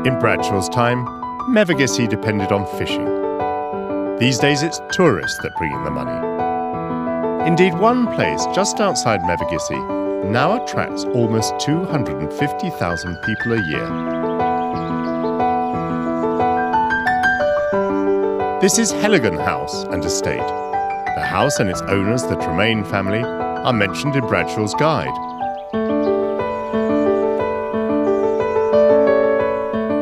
In Bradshaw's time, Mevagissey depended on fishing. These days it's tourists that bring in the money. Indeed, one place just outside Mevagissey now attracts almost 250,000 people a year. This is Heligan House and Estate. The house and its owners, the Tremaine family, are mentioned in Bradshaw's guide.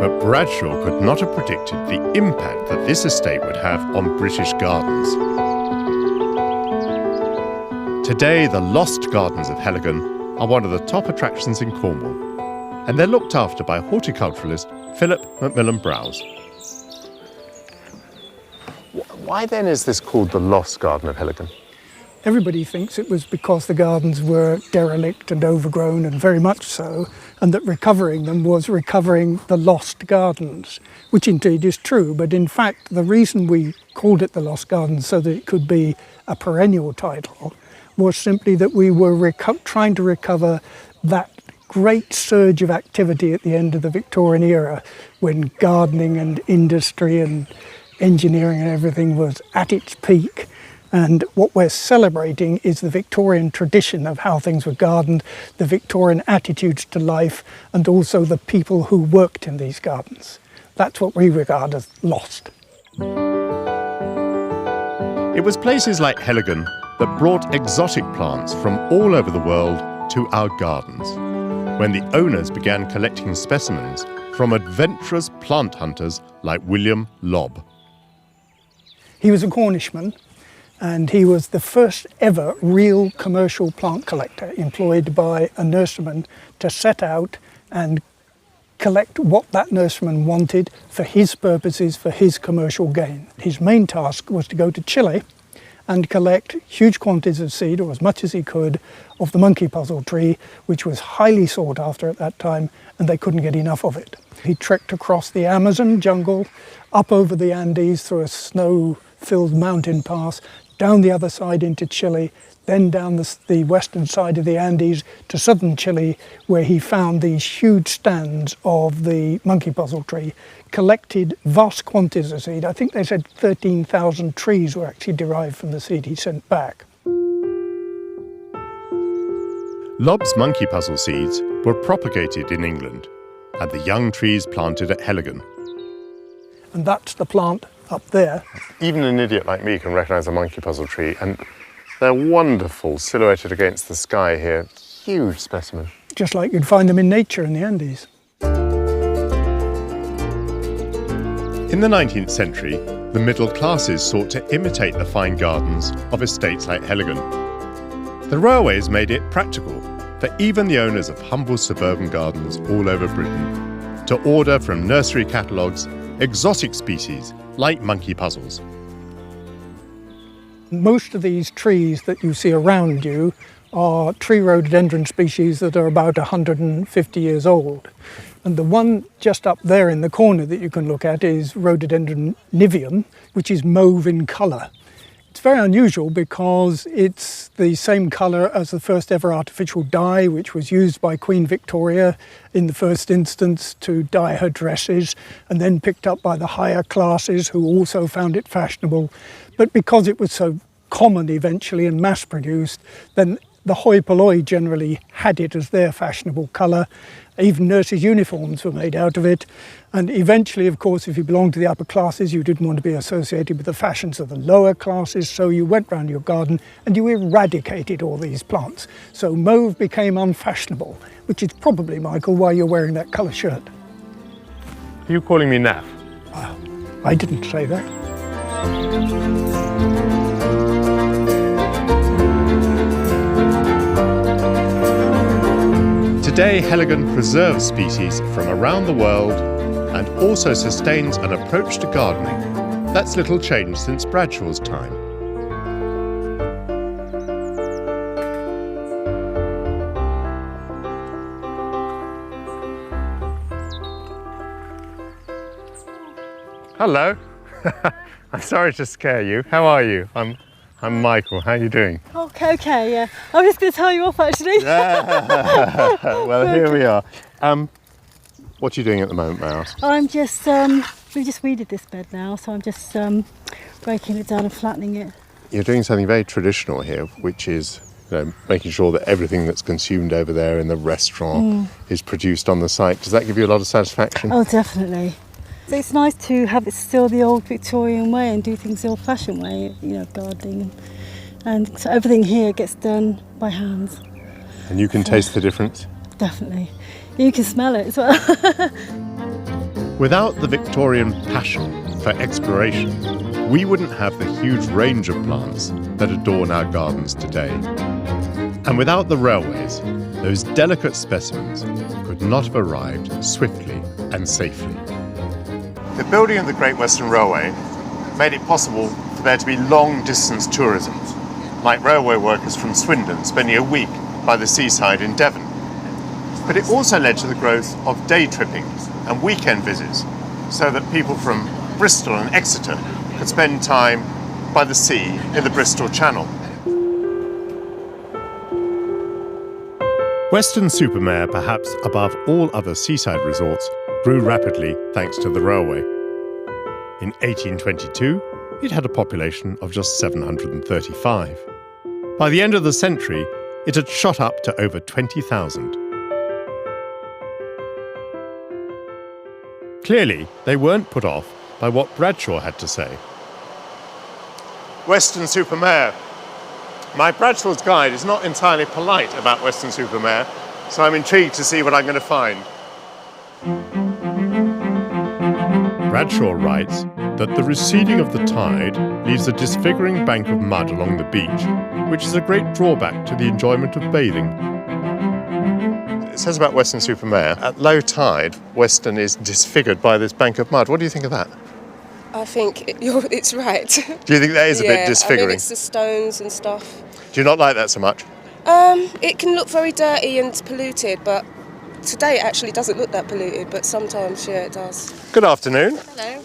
But Bradshaw could not have predicted the impact that this estate would have on British gardens. Today, the lost gardens of Heligan are one of the top attractions in Cornwall, and they're looked after by horticulturalist Philip Macmillan Browse. Why then is this called the Lost Garden of Heligan? Everybody thinks it was because the gardens were derelict and overgrown, and very much so, and that recovering them was recovering the lost gardens, which indeed is true. But in fact, the reason we called it the Lost Gardens so that it could be a perennial title was simply that we were trying to recover that great surge of activity at the end of the Victorian era, when gardening and industry and engineering and everything was at its peak. And what we're celebrating is the Victorian tradition of how things were gardened, the Victorian attitudes to life, and also the people who worked in these gardens. That's what we regard as lost. It was places like Heligan that brought exotic plants from all over the world to our gardens, when the owners began collecting specimens from adventurous plant hunters like William Lobb. He was a Cornishman, and he was the first ever real commercial plant collector employed by a nurseryman to set out and collect what that nurseryman wanted for his purposes, for his commercial gain. His main task was to go to Chile and collect huge quantities of seed, or as much as he could, of the monkey puzzle tree, which was highly sought after at that time, and they couldn't get enough of it. He trekked across the Amazon jungle, up over the Andes through a snow-filled mountain pass, down the other side into Chile, then down the western side of the Andes to southern Chile, where he found these huge stands of the monkey puzzle tree, collected vast quantities of seed. I think they said 13,000 trees were actually derived from the seed he sent back. Lobb's monkey puzzle seeds were propagated in England, and the young trees planted at Heligan. And that's the plant up there. Even an idiot like me can recognise a monkey puzzle tree, and they're wonderful, silhouetted against the sky here. Huge specimen. Just like you'd find them in nature in the Andes. In the 19th century, the middle classes sought to imitate the fine gardens of estates like Heligan. The railways made it practical for even the owners of humble suburban gardens all over Britain to order from nursery catalogues exotic species like monkey puzzles. Most of these trees that you see around you are tree rhododendron species that are about 150 years old. And the one just up there in the corner that you can look at is rhododendron niveum, which is mauve in colour. It's very unusual because it's the same colour as the first ever artificial dye, which was used by Queen Victoria in the first instance to dye her dresses, and then picked up by the higher classes who also found it fashionable. But because it was so common eventually and mass produced, then the hoi polloi generally had it as their fashionable colour. Even nurses' uniforms were made out of it. And eventually, of course, if you belonged to the upper classes, you didn't want to be associated with the fashions of the lower classes, so you went round your garden and you eradicated all these plants. So mauve became unfashionable, which is probably, Michael, why you're wearing that colour shirt. Are you calling me naff? I didn't say that. Today, Heligan preserves species from around the world and also sustains an approach to gardening that's little changed since Bradshaw's time. Hello. I'm sorry to scare you. How are you? I'm Michael. How are you doing? Okay, yeah. I was just going to tell you off, actually. Well, here we are. What are you doing at the moment, may I ask? I'm just, we've just weeded this bed now, so I'm just breaking it down and flattening it. You're doing something very traditional here, which is making sure that everything that's consumed over there in the restaurant is produced on the site. Does that give you a lot of satisfaction? Oh, definitely. So it's nice to have it still the old Victorian way and do things the old-fashioned way, gardening. And so everything here gets done by hands. And you can taste the difference? Definitely. You can smell it as well. Without the Victorian passion for exploration, we wouldn't have the huge range of plants that adorn our gardens today. And without the railways, those delicate specimens could not have arrived swiftly and safely. The building of the Great Western Railway made it possible for there to be long-distance tourism, like railway workers from Swindon spending a week by the seaside in Devon. But it also led to the growth of day tripping and weekend visits, so that people from Bristol and Exeter could spend time by the sea in the Bristol Channel. Weston-super-Mare, perhaps above all other seaside resorts, grew rapidly thanks to the railway. In 1822, it had a population of just 735. By the end of the century, it had shot up to over 20,000. Clearly, they weren't put off by what Bradshaw had to say. Weston-super-Mare. My Bradshaw's guide is not entirely polite about Weston-super-Mare, so I'm intrigued to see what I'm going to find. Bradshaw writes that the receding of the tide leaves a disfiguring bank of mud along the beach, which is a great drawback to the enjoyment of bathing. It says about Weston-super-Mare, at low tide, Weston is disfigured by this bank of mud. What do you think of that? I think it's right. Do you think that is a bit disfiguring? I mean, it's the stones and stuff. Do you not like that so much? It can look very dirty and polluted, but today it actually doesn't look that polluted, but sometimes, yeah, it does. Good afternoon. Hello.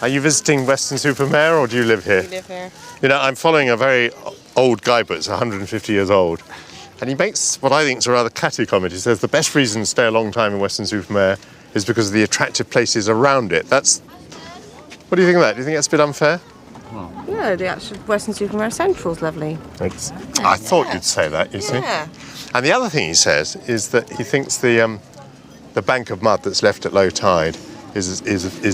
Are you visiting Weston-super-Mare or do you live here? We live here. I'm following a very old guidebook, it's 150 years old. And he makes what I think is a rather catty comment. He says the best reason to stay a long time in Weston-super-Mare is because of the attractive places around it. What do you think of that? Do you think that's a bit unfair? Yeah, the actual Weston-super-Mare Central's lovely. I thought you'd say that, you see. Yeah. And the other thing he says is that he thinks the bank of mud that's left at low tide is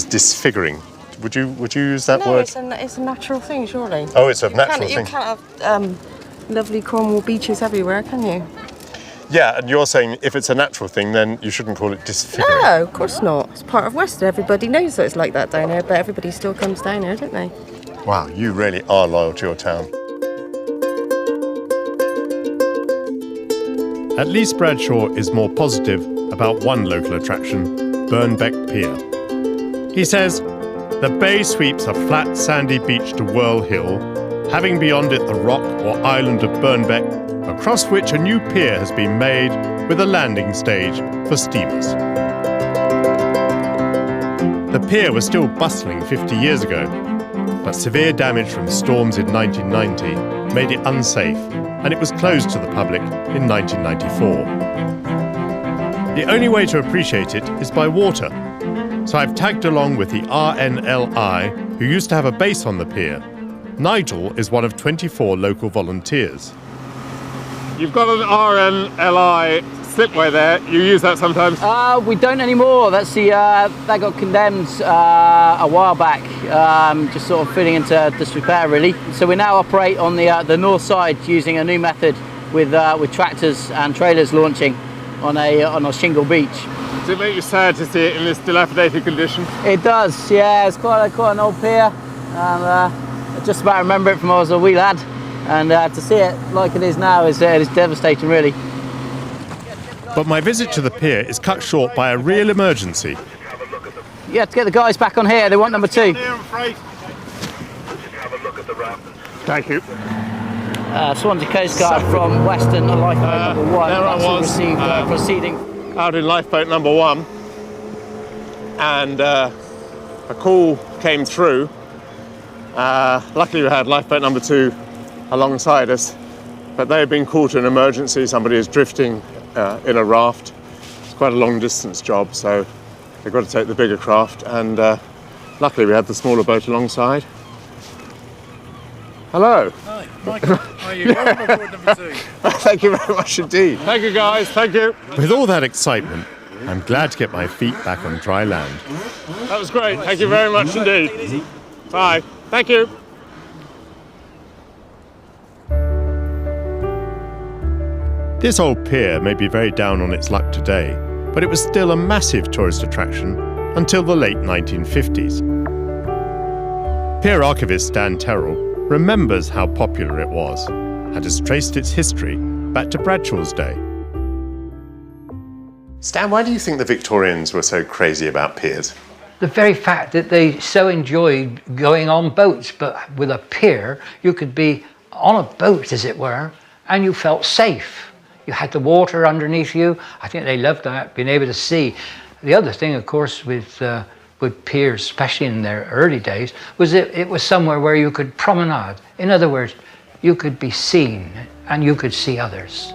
disfiguring. Would you use that word? No, it's a natural thing, surely. Oh, it's a natural thing. You can't have lovely Cornwall beaches everywhere, can you? Yeah, and you're saying if it's a natural thing, then you shouldn't call it disfiguring. No, of course not. It's part of Weston. Everybody knows that it's like that down here, but everybody still comes down here, don't they? Wow, you really are loyal to your town. At least Bradshaw is more positive about one local attraction, Burnbeck Pier. He says, the bay sweeps a flat sandy beach to Whirl Hill, having beyond it the rock or island of Burnbeck, across which a new pier has been made with a landing stage for steamers. The pier was still bustling 50 years ago, but severe damage from storms in 1990 made it unsafe, and it was closed to the public in 1994. The only way to appreciate it is by water, so I've tagged along with the RNLI, who used to have a base on the pier. Nigel is one of 24 local volunteers. You've got an RNLI slipway there. You use that sometimes? We don't anymore. That's that got condemned a while back, just sort of feeling into disrepair really. So we now operate on the north side using a new method with tractors and trailers launching on a shingle beach. Does it make you sad to see it in this dilapidated condition? It does. Yeah, it's quite an old pier, and I just about remember it from when I was a wee lad. And to see it like it is now is devastating, really. But my visit to the pier is cut short by a real emergency. You have to get the guys back on here. They want number 2. Thank you. Swansea Coast Guard from Weston, lifeboat number 1. There I was, received proceeding. Out in lifeboat number 1, and a call came through. Luckily we had lifeboat number 2 alongside us, but they had been caught in an emergency. Somebody is drifting in a raft. It's quite a long distance job, so They've got to take the bigger craft, and luckily we had the smaller boat alongside. Hello. Hi, Michael. How are you? Welcome aboard number 2. Thank you very much indeed. Thank you, guys. Thank you. With all that excitement, I'm glad to get my feet back on dry land. That was great. Thank you very much indeed. Bye. Thank you. This old pier may be very down on its luck today, but it was still a massive tourist attraction until the late 1950s. Pier archivist Dan Terrell remembers how popular it was and has traced its history back to Bradshaw's day. Stan, why do you think the Victorians were so crazy about piers? The very fact that they so enjoyed going on boats, but with a pier, you could be on a boat, as it were, and you felt safe. You had the water underneath you. I think they loved that, being able to see. The other thing, of course, with piers, especially in their early days, was it was somewhere where you could promenade. In other words, you could be seen and you could see others.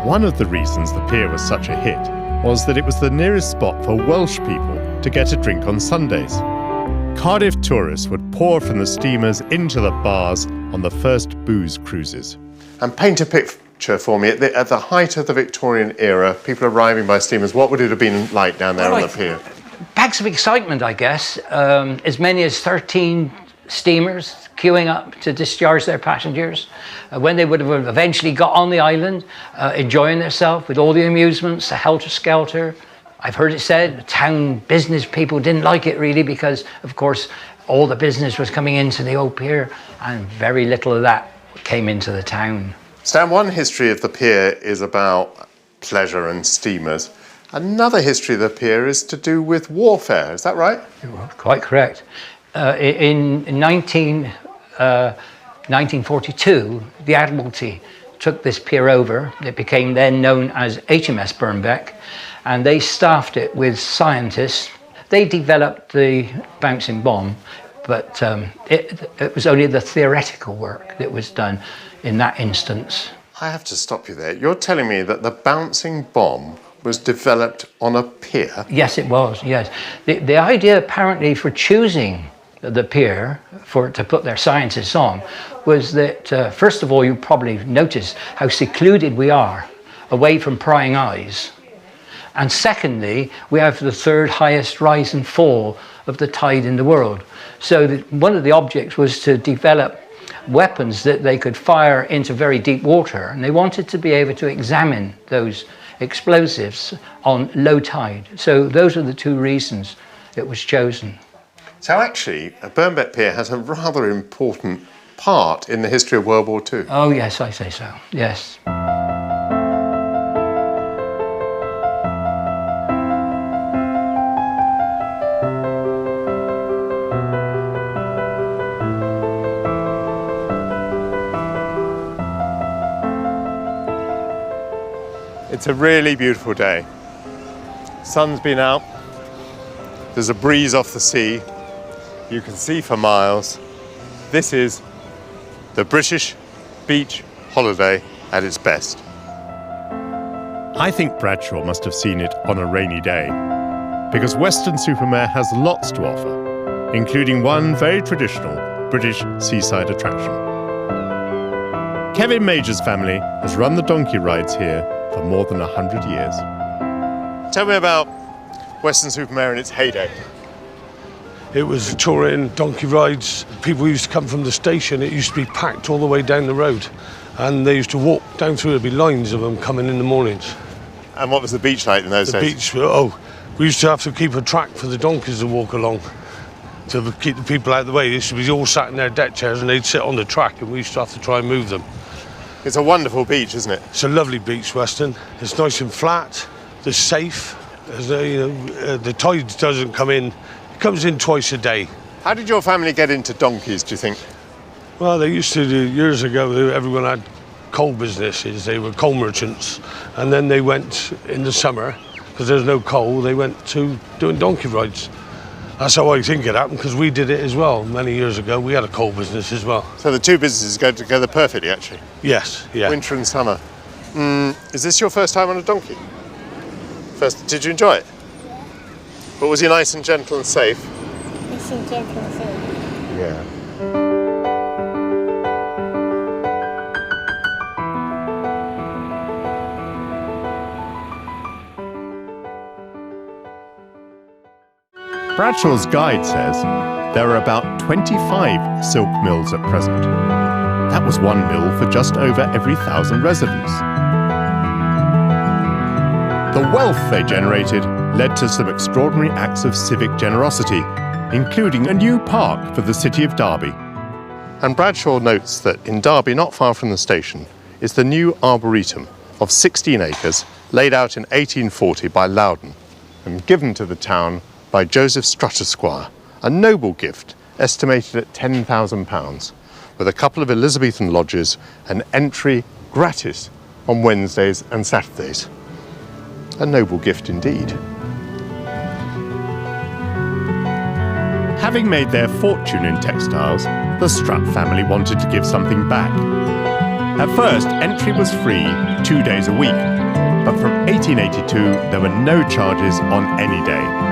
One of the reasons the pier was such a hit was that it was the nearest spot for Welsh people to get a drink on Sundays. Cardiff tourists would pour from the steamers into the bars on the first booze cruises. And paint a picture for me, at the height of the Victorian era, people arriving by steamers, what would it have been like down there on the pier? Bags of excitement, I guess. As many as 13 steamers queuing up to discharge their passengers. When they would have eventually got on the island, enjoying themselves with all the amusements, the helter-skelter. I've heard it said town business people didn't like it really because, of course, all the business was coming into the old pier and very little of that came into the town. Stan, one history of the pier is about pleasure and steamers. Another history of the pier is to do with warfare, is that right? You're quite correct. In 1942, the Admiralty took this pier over. It became then known as HMS Birnbeck, and they staffed it with scientists. They developed the bouncing bomb, but it was only the theoretical work that was done in that instance. I have to stop you there. You're telling me that the bouncing bomb was developed on a pier? Yes, it was, yes. The idea apparently for choosing the pier to put their scientists on was that, first of all, you probably notice how secluded we are, away from prying eyes. And secondly, we have the third highest rise and fall of the tide in the world. So one of the objects was to develop weapons that they could fire into very deep water, and they wanted to be able to examine those explosives on low tide. So those are the two reasons it was chosen. So actually, Birnbeck Pier has a rather important part in the history of World War II. Oh yes, I say so, yes. It's a really beautiful day. Sun's been out. There's a breeze off the sea. You can see for miles. This is the British beach holiday at its best. I think Bradshaw must have seen it on a rainy day, because Weston-super-Mare has lots to offer, including one very traditional British seaside attraction. Kevin Major's family has run the donkey rides here for more than 100 years. Tell me about Weston-super-Mare in its heyday. It was Victorian donkey rides. People used to come from the station. It used to be packed all the way down the road. And they used to walk down through, there'd be lines of them coming in the mornings. And what was the beach like in those days? The beach, we used to have to keep a track for the donkeys to walk along to keep the people out of the way. They used to be all sat in their deck chairs and they'd sit on the track and we used to have to try and move them. It's a wonderful beach, isn't it? It's a lovely beach, Weston. It's nice and flat. It's safe. The tide doesn't come in. It comes in twice a day. How did your family get into donkeys, do you think? Well, they used to do, years ago, everyone had coal businesses. They were coal merchants. And then they went in the summer, because there's no coal, they went to doing donkey rides. That's how I think it happened, because we did it as well. Many years ago, we had a coal business as well. So the two businesses go together perfectly, actually? Yes, yeah. Winter and summer. Is this your first time on a donkey? Did you enjoy it? But was he nice and gentle and safe? Nice and gentle and safe. Yeah. Bradshaw's guide says there are about 25 silk mills at present. That was one mill for just over every 1,000 residents. The wealth they generated led to some extraordinary acts of civic generosity, including a new park for the city of Derby. And Bradshaw notes that in Derby, not far from the station, is the new Arboretum of 16 acres, laid out in 1840 by Loudon and given to the town by Joseph Strutt Esquire, a noble gift estimated at £10,000, with a couple of Elizabethan lodges and entry gratis on Wednesdays and Saturdays. A noble gift indeed. Having made their fortune in textiles, the Strutt family wanted to give something back. At first, entry was free 2 days a week, but from 1882 there were no charges on any day.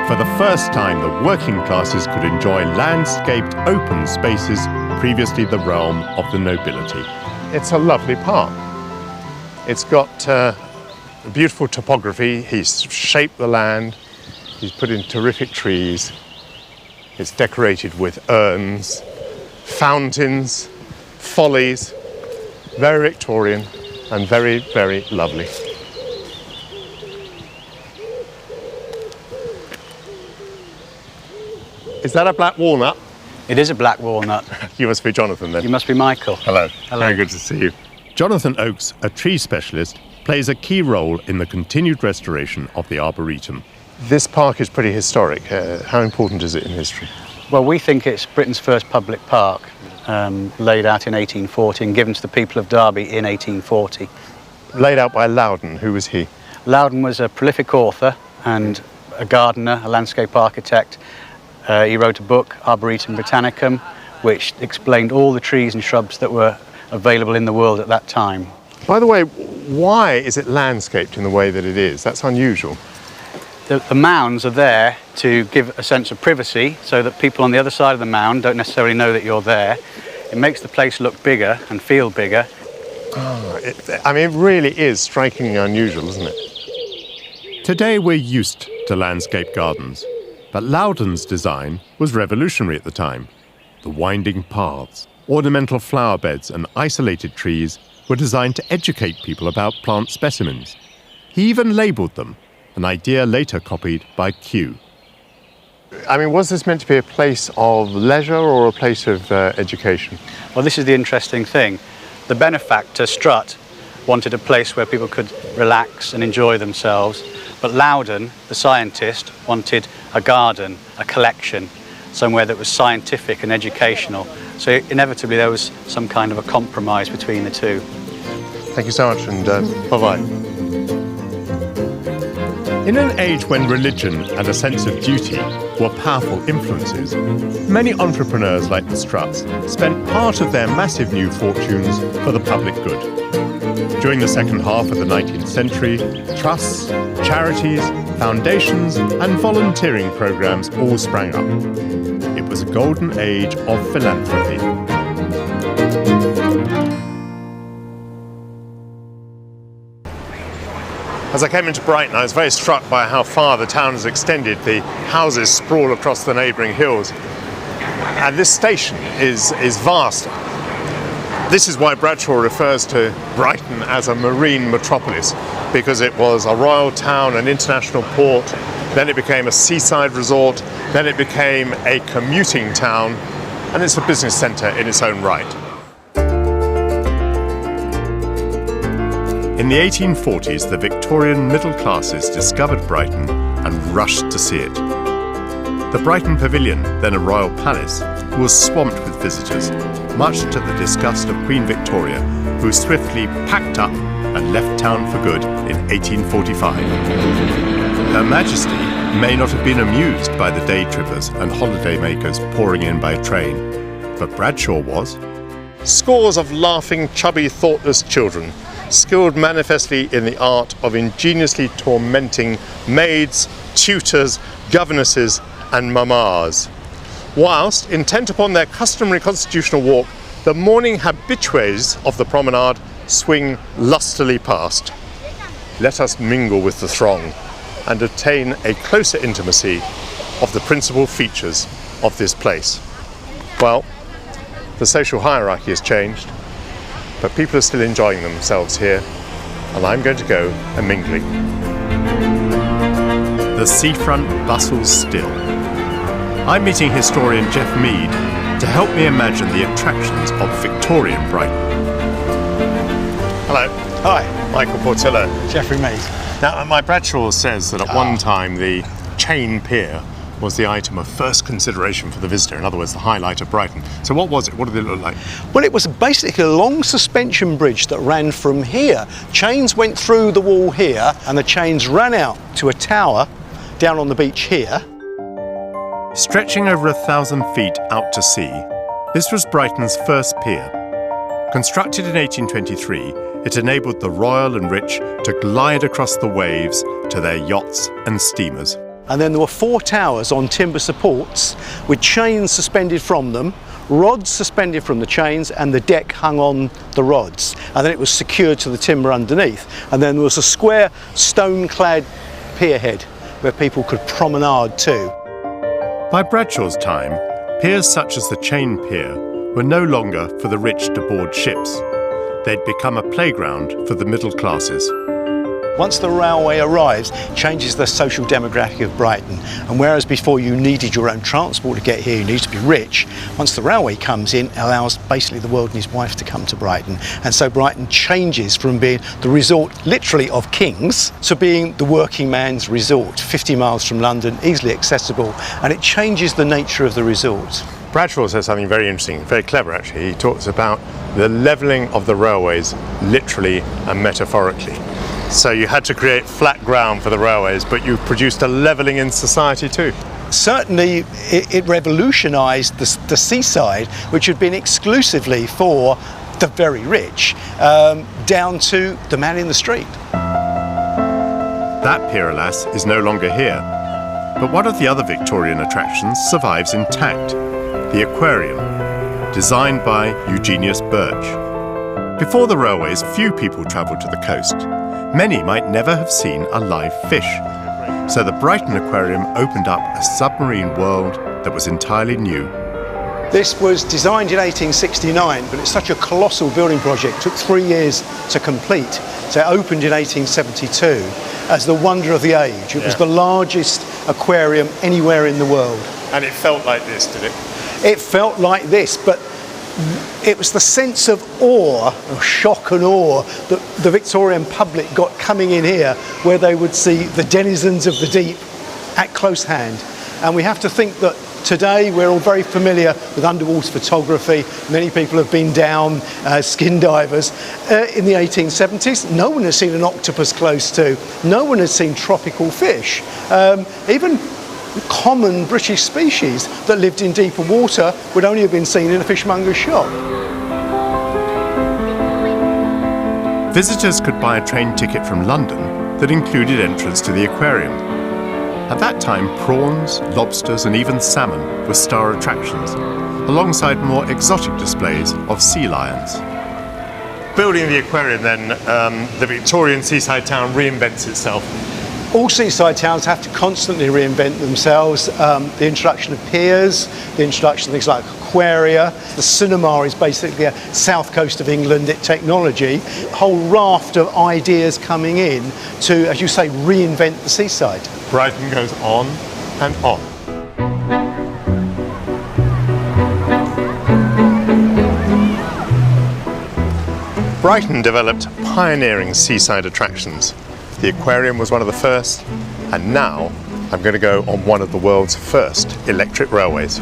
For the first time, the working classes could enjoy landscaped open spaces previously the realm of the nobility. It's a lovely park. It's got a beautiful topography. He's shaped the land. He's put in terrific trees. It's decorated with urns, fountains, follies. Very Victorian and very, very lovely. Is that a black walnut? It is a black walnut. You must be Jonathan then. You must be Michael. Hello. Hello. Very good to see you. Jonathan Oakes, a tree specialist, plays a key role in the continued restoration of the Arboretum. This park is pretty historic. How important is it in history? Well, we think it's Britain's first public park, laid out in 1840 and given to the people of Derby in 1840. Laid out by Loudon. Who was he? Loudon was a prolific author and a gardener, a landscape architect. He wrote a book, Arboretum Britannicum, which explained all the trees and shrubs that were available in the world at that time. By the way, why is it landscaped in the way that it is? That's unusual. The mounds are there to give a sense of privacy so that people on the other side of the mound don't necessarily know that you're there. It makes the place look bigger and feel bigger. Oh, it really is strikingly unusual, isn't it? Today we're used to landscape gardens. But Loudon's design was revolutionary at the time. The winding paths, ornamental flower beds and isolated trees were designed to educate people about plant specimens. He even labelled them, an idea later copied by Kew. Was this meant to be a place of leisure or a place of education? Well, this is the interesting thing. The benefactor, Strutt, wanted a place where people could relax and enjoy themselves. But Loudon, the scientist, wanted a garden, a collection, somewhere that was scientific and educational. So inevitably there was some kind of a compromise between the two. Thank you so much, and bye-bye. In an age when religion and a sense of duty were powerful influences, many entrepreneurs like the Strutts spent part of their massive new fortunes for the public good. During the second half of the 19th century, trusts, charities, foundations and volunteering programs all sprang up. It was a golden age of philanthropy. As I came into Brighton, I was very struck by how far the town has extended. The houses sprawl across the neighbouring hills. And this station is vast. This is why Bradshaw refers to Brighton as a marine metropolis, because it was a royal town, an international port, then it became a seaside resort, then it became a commuting town, and it's a business centre in its own right. In the 1840s, the Victorian middle classes discovered Brighton and rushed to see it. The Brighton Pavilion, then a royal palace, was swamped with visitors, much to the disgust of Queen Victoria, who swiftly packed up and left town for good in 1845. Her Majesty may not have been amused by the day trippers and holiday makers pouring in by train, but Bradshaw was. Scores of laughing, chubby, thoughtless children skilled manifestly in the art of ingeniously tormenting maids, tutors, governesses and mammas. Whilst, intent upon their customary constitutional walk, the morning habitués of the promenade swing lustily past. Let us mingle with the throng and obtain a closer intimacy of the principal features of this place. Well, the social hierarchy has changed, but people are still enjoying themselves here, and I'm going to go a-mingling. The seafront bustles still. I'm meeting historian Jeff Mead to help me imagine the attractions of Victorian Brighton. Hello. Hi. Michael Portillo. Jeffrey Mead. Now, my Bradshaw says that at one time the chain pier was the item of first consideration for the visitor, in other words, the highlight of Brighton. So what was it? What did it look like? Well, it was basically a long suspension bridge that ran from here. Chains went through the wall here, and the chains ran out to a tower down on the beach here. Stretching over 1,000 feet out to sea, this was Brighton's first pier. Constructed in 1823, it enabled the royal and rich to glide across the waves to their yachts and steamers. And then there were 4 towers on timber supports with chains suspended from them, rods suspended from the chains, and the deck hung on the rods. And then it was secured to the timber underneath. And then there was a square stone-clad pierhead where people could promenade to. By Bradshaw's time, piers such as the Chain Pier were no longer for the rich to board ships. They'd become a playground for the middle classes. Once the railway arrives, it changes the social demographic of Brighton. And whereas before you needed your own transport to get here, you needed to be rich, once the railway comes in, it allows basically the world and his wife to come to Brighton. And so Brighton changes from being the resort literally of kings to being the working man's resort, 50 miles from London, easily accessible, and it changes the nature of the resort. Bradshaw says something very interesting, very clever actually. He talks about the levelling of the railways literally and metaphorically. So you had to create flat ground for the railways, but you produced a levelling in society too. Certainly it revolutionised the seaside, which had been exclusively for the very rich, down to the man in the street. That pier, alas, is no longer here. But one of the other Victorian attractions survives intact, the aquarium, designed by Eugenius Birch. Before the railways, few people travelled to the coast. Many might never have seen a live fish. So the Brighton Aquarium opened up a submarine world that was entirely new. This was designed in 1869, but it's such a colossal building project. It took 3 years to complete. So it opened in 1872 as the wonder of the age. It was the largest aquarium anywhere in the world. And it felt like this, did it? It felt like this, but it was the sense of awe, of shock and awe, that the Victorian public got coming in here, where they would see the denizens of the deep at close hand. And we have to think that today we're all very familiar with underwater photography. Many people have been down, skin divers. In the 1870s, no one had seen an octopus close to. No one had seen tropical fish. Even common British species that lived in deeper water would only have been seen in a fishmonger's shop. Visitors could buy a train ticket from London that included entrance to the aquarium. At that time, prawns, lobsters and even salmon were star attractions, alongside more exotic displays of sea lions. Building the aquarium then, the Victorian seaside town reinvents itself. All seaside towns have to constantly reinvent themselves. The introduction of piers, the introduction of things like aquaria. The cinema is basically a south coast of England technology. A whole raft of ideas coming in to, as you say, reinvent the seaside. Brighton goes on and on. Brighton developed pioneering seaside attractions. The aquarium was one of the first, and now I'm going to go on one of the world's first electric railways.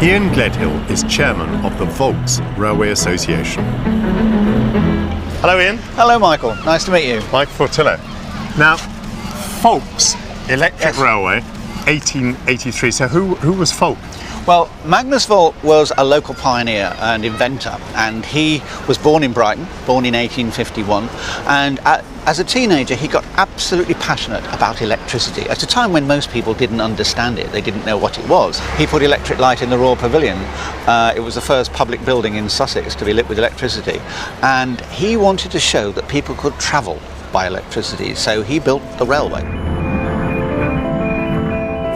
Ian Gledhill is chairman of the Volks Railway Association. Hello Ian. Hello Michael, nice to meet you. Mike Portillo. Now, Volks Electric Railway, 1883. So who was Volk? Well, Magnus Volk was a local pioneer and inventor, and he was born in Brighton, born in 1851, and as a teenager he got absolutely passionate about electricity. At a time when most people didn't understand it, they didn't know what it was. He put electric light in the Royal Pavilion. It was the first public building in Sussex to be lit with electricity, and he wanted to show that people could travel by electricity, so he built the railway.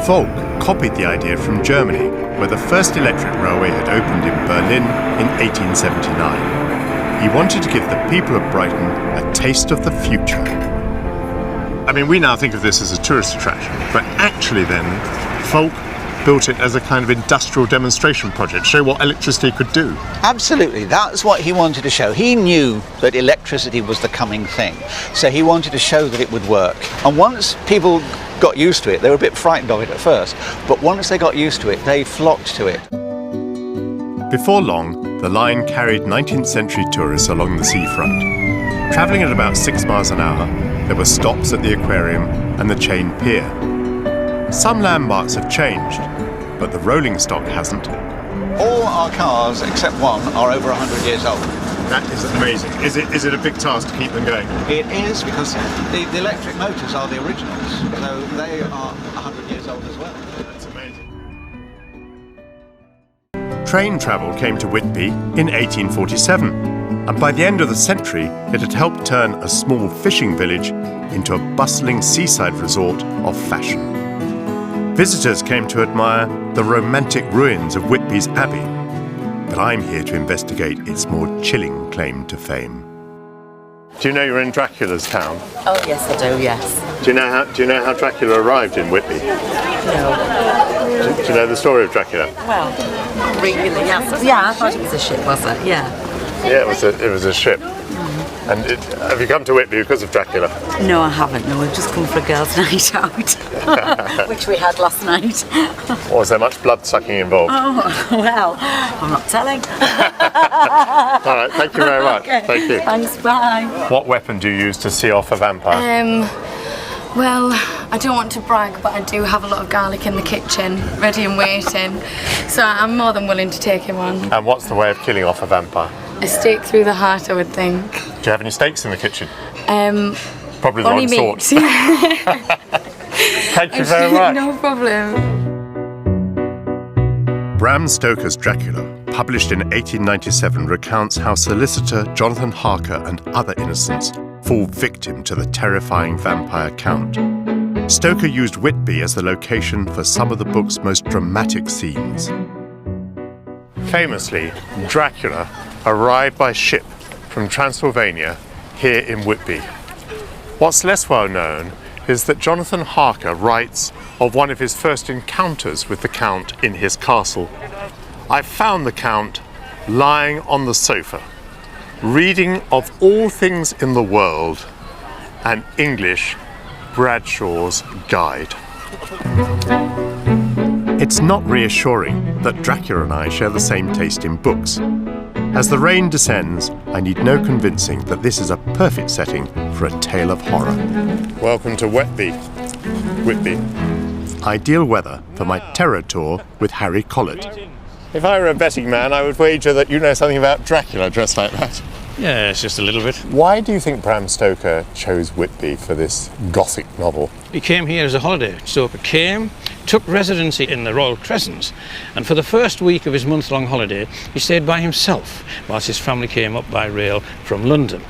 Volk copied the idea from Germany, where the first electric railway had opened in Berlin in 1879. He wanted to give the people of Brighton a taste of the future. I mean, we now think of this as a tourist attraction, but actually then, Volk built it as a kind of industrial demonstration project, show what electricity could do. Absolutely, that's what he wanted to show. He knew that electricity was the coming thing, so he wanted to show that it would work. And once people got used to it, they were a bit frightened of it at first, but once they got used to it, they flocked to it. Before long, the line carried 19th century tourists along the seafront. Travelling at about 6 miles an hour, there were stops at the aquarium and the chain pier. Some landmarks have changed, but the rolling stock hasn't. All our cars, except one, are over 100 years old. That is amazing. Is it a big task to keep them going? It is, because the electric motors are the originals, so they are 100 years old as well. That's amazing. Train travel came to Whitby in 1847, and by the end of the century, it had helped turn a small fishing village into a bustling seaside resort of fashion. Visitors came to admire the romantic ruins of Whitby's Abbey, but I'm here to investigate its more chilling claim to fame. Do you know you're in Dracula's town? Oh yes, I do. Yes. Do you know how Dracula arrived in Whitby? No. Do you know the story of Dracula? Well, really, yes. Yeah, I thought it was a ship, was it? Yeah. Yeah, it was a ship. And have you come to Whitby because of Dracula? No, I haven't. No, we've just come for a girls' night out, which we had last night. Was there much blood sucking involved? Oh, well, I'm not telling. All right, thank you very much. Okay. Thank you. Thanks, bye. What weapon do you use to see off a vampire? Well, I don't want to brag, but I do have a lot of garlic in the kitchen, ready and waiting. So I'm more than willing to take him on. And what's the way of killing off a vampire? A stake through the heart, I would think. Do you have any steaks in the kitchen? Probably the only wrong meat. sort. Thank you very much. No problem. Bram Stoker's Dracula, published in 1897, recounts how solicitor Jonathan Harker and other innocents fall victim to the terrifying vampire count. Stoker used Whitby as the location for some of the book's most dramatic scenes. Famously, Dracula arrived by ship from Transylvania here in Whitby. What's less well known is that Jonathan Harker writes of one of his first encounters with the Count in his castle. I found the Count lying on the sofa, reading of all things in the world, an English Bradshaw's Guide. It's not reassuring that Dracula and I share the same taste in books. As the rain descends, I need no convincing that this is a perfect setting for a tale of horror. Welcome to Whitby. Ideal weather for my terror tour with Harry Collett. If I were a betting man, I would wager that you know something about Dracula dressed like that. Yeah, it's just a little bit. Why do you think Bram Stoker chose Whitby for this Gothic novel? He came here as a holiday. Stoker came, took residency in the Royal Crescents, and for the first week of his month-long holiday, he stayed by himself whilst his family came up by rail from London.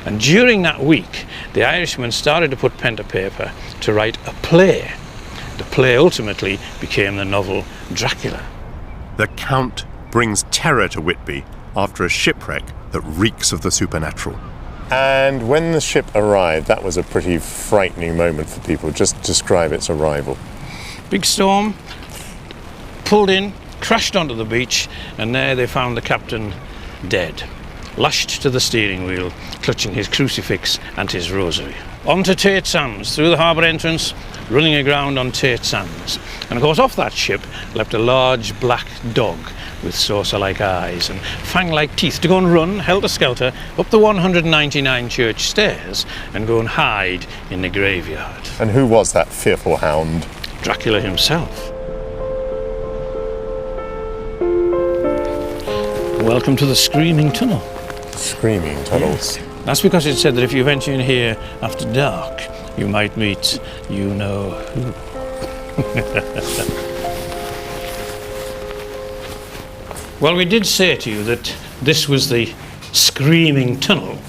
And during that week, the Irishman started to put pen to paper to write a play. The play ultimately became the novel Dracula. The Count brings terror to Whitby after a shipwreck that reeks of the supernatural. And when the ship arrived, that was a pretty frightening moment for people. Just describe its arrival. Big storm, pulled in, crashed onto the beach, and there they found the captain dead, lashed to the steering wheel, clutching his crucifix and his rosary. On to Tate Sands, through the harbour entrance, running aground on Tate Sands. And of course off that ship leapt a large black dog with saucer-like eyes and fang-like teeth to go and run, helter-skelter, up the 199 church stairs and go and hide in the graveyard. And who was that fearful hound? Dracula himself. Welcome to the Screaming Tunnel. Screaming tunnels. Yes. That's because it said that if you venture in here after dark, you might meet you-know-who. Well, we did say to you that this was the Screaming Tunnel.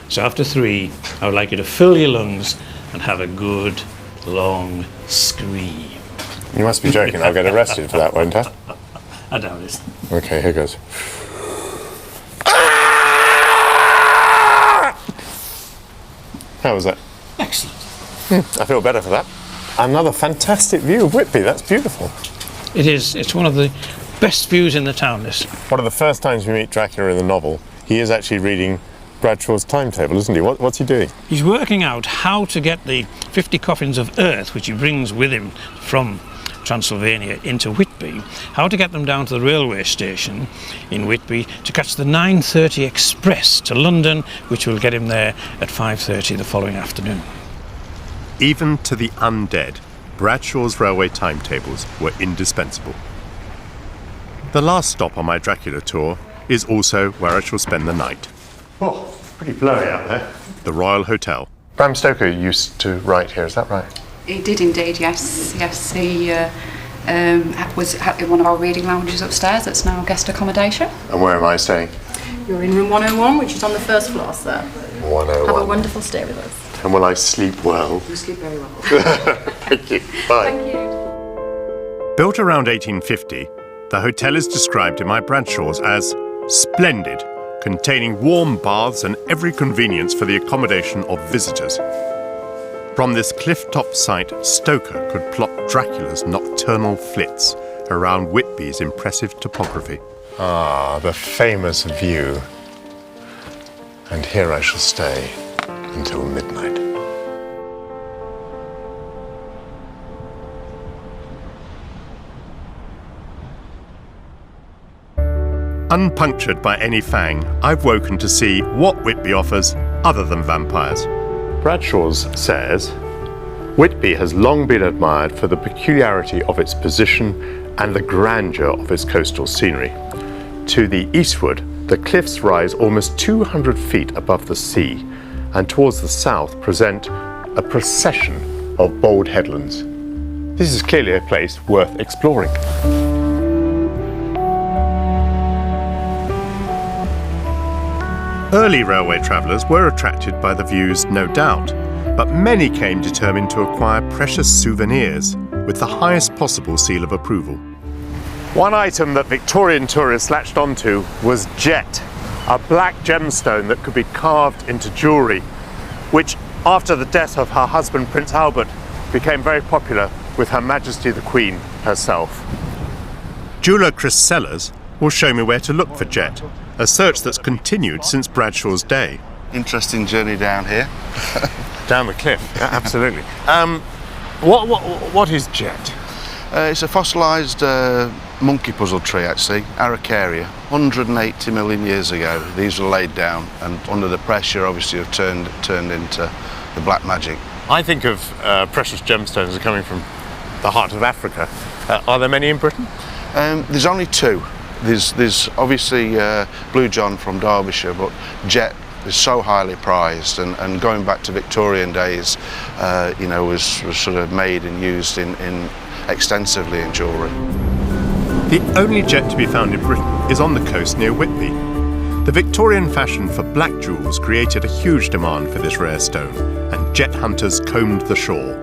So after 3, I would like you to fill your lungs and have a good, long scream. You must be joking. I'll get arrested for that, won't I? I doubt it. Okay, here goes. How was that? Excellent. I feel better for that. Another fantastic view of Whitby. That's beautiful. It is. It's one of the best views in the town, this. One of the first times we meet Dracula in the novel, he is actually reading Bradshaw's timetable, isn't he? What's he doing? He's working out how to get the 50 coffins of earth, which he brings with him from Transylvania into Whitby, how to get them down to the railway station in Whitby to catch the 9:30 express to London, which will get him there at 5:30 the following afternoon. Even to the undead, Bradshaw's railway timetables were indispensable. The last stop on my Dracula tour is also where I shall spend the night. Oh, pretty blowy out there. The Royal Hotel. Bram Stoker used to write here, is that right? He did indeed, yes. Yes, he was in one of our reading lounges upstairs. That's now guest accommodation. And where am I staying? You're in room 101, which is on the first floor, sir. 101. Have a wonderful stay with us. And will I sleep well? You sleep very well. Thank you. Bye. Thank you. Built around 1850, the hotel is described in my Bradshaws as splendid, containing warm baths and every convenience for the accommodation of visitors. From this cliff-top site, Stoker could plot Dracula's nocturnal flits around Whitby's impressive topography. Ah, the famous view. And here I shall stay until midnight. Unpunctured by any fang, I've woken to see what Whitby offers other than vampires. Bradshaw's says, Whitby has long been admired for the peculiarity of its position and the grandeur of its coastal scenery. To the eastward, the cliffs rise almost 200 feet above the sea, and towards the south present a procession of bold headlands. This is clearly a place worth exploring. Early railway travellers were attracted by the views, no doubt, but many came determined to acquire precious souvenirs with the highest possible seal of approval. One item that Victorian tourists latched onto was jet, a black gemstone that could be carved into jewellery, which, after the death of her husband Prince Albert, became very popular with Her Majesty the Queen herself. Jeweller Chris Sellers will show me where to look for jet, a search that's continued since Bradshaw's day. Interesting journey down here. Down the cliff, absolutely. What is jet? It's a fossilised monkey puzzle tree, actually, Araucaria. 180 million years ago, these were laid down, and under the pressure, obviously, have turned into the black magic. I think of precious gemstones as coming from the heart of Africa. Are there many in Britain? There's only 2. There's obviously Blue John from Derbyshire, but jet is so highly prized, and going back to Victorian days, was sort of made and used in extensively in jewellery. The only jet to be found in Britain is on the coast near Whitby. The Victorian fashion for black jewels created a huge demand for this rare stone, and jet hunters combed the shore.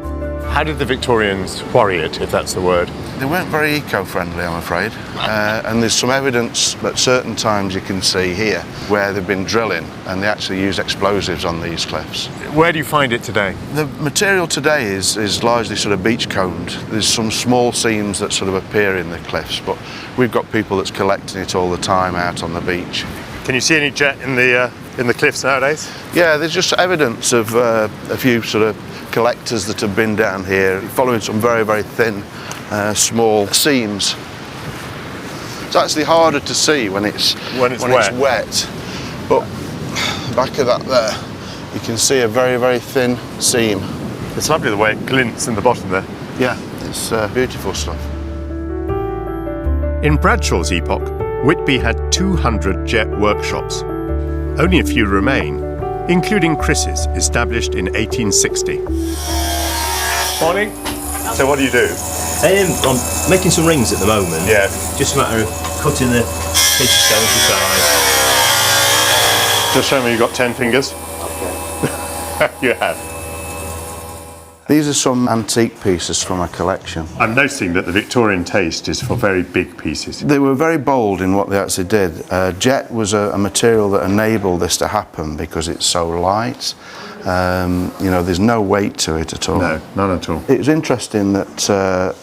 How did the Victorians quarry it, if that's the word? They weren't very eco-friendly, I'm afraid. And there's some evidence at certain times you can see here where they've been drilling and they actually use explosives on these cliffs. Where do you find it today? The material today is largely sort of beach-combed. There's some small seams that sort of appear in the cliffs, but we've got people that's collecting it all the time out on the beach. Can you see any jet in the cliffs nowadays? Yeah, there's just evidence of a few sort of collectors that have been down here following some very, very thin, small seams. It's actually harder to see when it's wet. But back of that there, you can see a very, very thin seam. It's lovely the way it glints in the bottom there. Yeah, it's beautiful stuff. In Bradshaw's epoch, Whitby had 200 jet workshops. Only a few remain, including Chris's, established in 1860. Morning. So what do you do? I'm making some rings at the moment. Yeah. Just a matter of cutting the piece of stone to size. Just show me you've got 10 fingers. Okay. You have. These are some antique pieces from a collection. I'm noticing that the Victorian taste is for very big pieces. They were very bold in what they actually did. Jet was a material that enabled this to happen because it's so light. You know, there's no weight to it at all. No, none at all. It was interesting that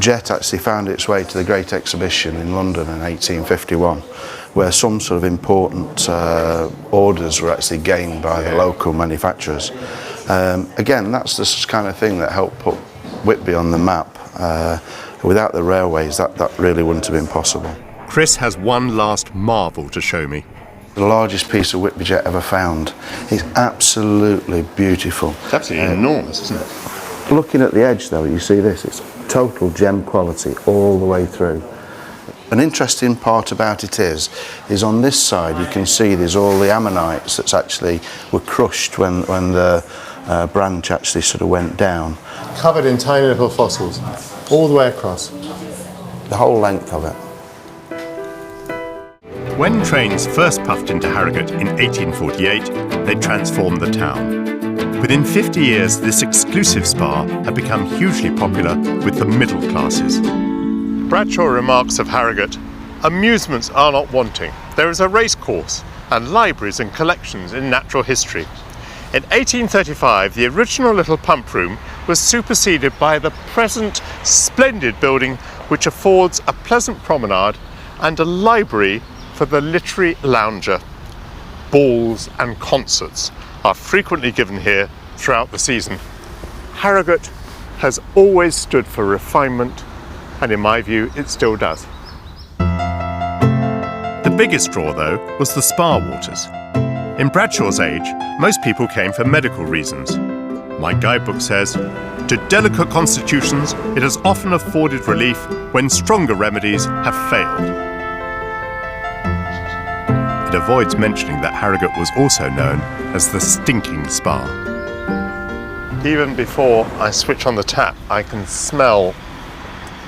jet actually found its way to the Great Exhibition in London in 1851, where some sort of important orders were actually gained by the local manufacturers. Again, that's the kind of thing that helped put Whitby on the map. Without the railways, that really wouldn't have been possible. Chris has one last marvel to show me. The largest piece of Whitby jet ever found. It's absolutely beautiful. It's absolutely enormous, isn't it? Looking at the edge though, you see this, it's total gem quality all the way through. An interesting part about it is on this side you can see there's all the ammonites that actually were crushed when the branch actually sort of went down. Covered in tiny little fossils, all the way across. The whole length of it. When trains first puffed into Harrogate in 1848, they transformed the town. Within 50 years, this exclusive spa had become hugely popular with the middle classes. Bradshaw remarks of Harrogate, amusements are not wanting. There is a race course and libraries and collections in natural history. In 1835, the original little pump room was superseded by the present splendid building, which affords a pleasant promenade and a library for the literary lounger. Balls and concerts are frequently given here throughout the season. Harrogate has always stood for refinement, and in my view, it still does. The biggest draw, though, was the spa waters. In Bradshaw's age, most people came for medical reasons. My guidebook says, to delicate constitutions, it has often afforded relief when stronger remedies have failed. It avoids mentioning that Harrogate was also known as the stinking spa. Even before I switch on the tap, I can smell